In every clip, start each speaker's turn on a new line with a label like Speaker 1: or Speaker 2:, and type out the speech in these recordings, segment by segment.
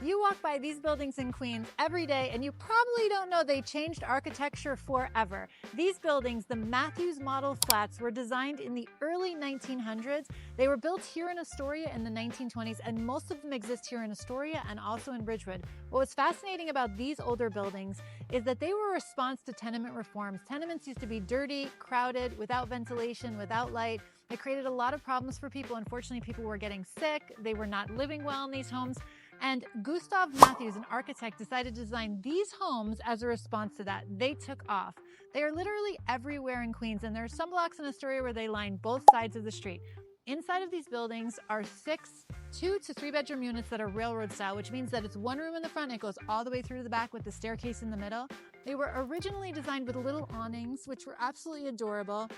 Speaker 1: You walk by these buildings in Queens every day and you probably don't know they changed architecture forever. These buildings, the Mathews Model Flats, were designed in the early 1900s. They were built here in Astoria in the 1920s, and most of them exist here in Astoria and also in Ridgewood. What was fascinating about these older buildings is that they were a response to tenement reforms. Tenements used to be dirty, crowded, without ventilation, without light. It created a lot of problems for people. Unfortunately, people were getting sick. They were not living well in these homes. And Gustave Mathews, an architect, decided to design these homes as a response to that. They took off. They are literally everywhere in Queens, and there are some blocks in Astoria where they line both sides of the street. Inside of these buildings are 6 2 to 3 bedroom units that are railroad style, which means that it's one room in the front and it goes all the way through to the back with the staircase in the middle. They were originally designed with little awnings, which were absolutely adorable.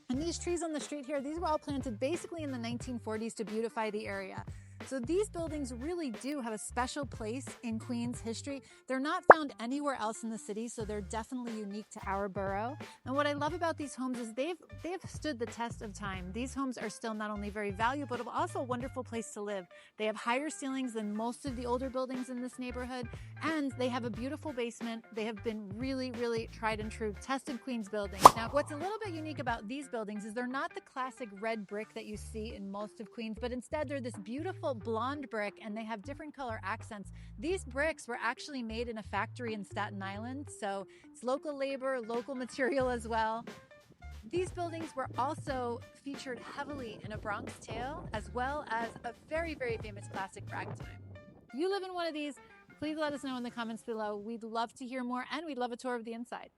Speaker 1: And these trees on the street here, these were all planted basically in the 1940s to beautify the area. So these buildings really do have a special place in Queens history. They're not found anywhere else in the city, so they're definitely unique to our borough. And what I love about these homes is they've stood the test of time. These homes are still not only very valuable, but also a wonderful place to live. They have higher ceilings than most of the older buildings in this neighborhood, and they have a beautiful basement. They have been really, really tried and true, tested Queens buildings. Now, what's a little bit unique about these buildings is they're not the classic red brick that you see in most of Queens, but instead they're this beautiful blonde brick, and they have different color accents. These bricks were actually made in a factory in Staten Island, so it's local labor, local material as well. These buildings were also featured heavily in A Bronx Tale, as well as a very, very famous classic, Ragtime. If you live in one of these, please let us know in the comments below. We'd love to hear more, and we'd love a tour of the inside.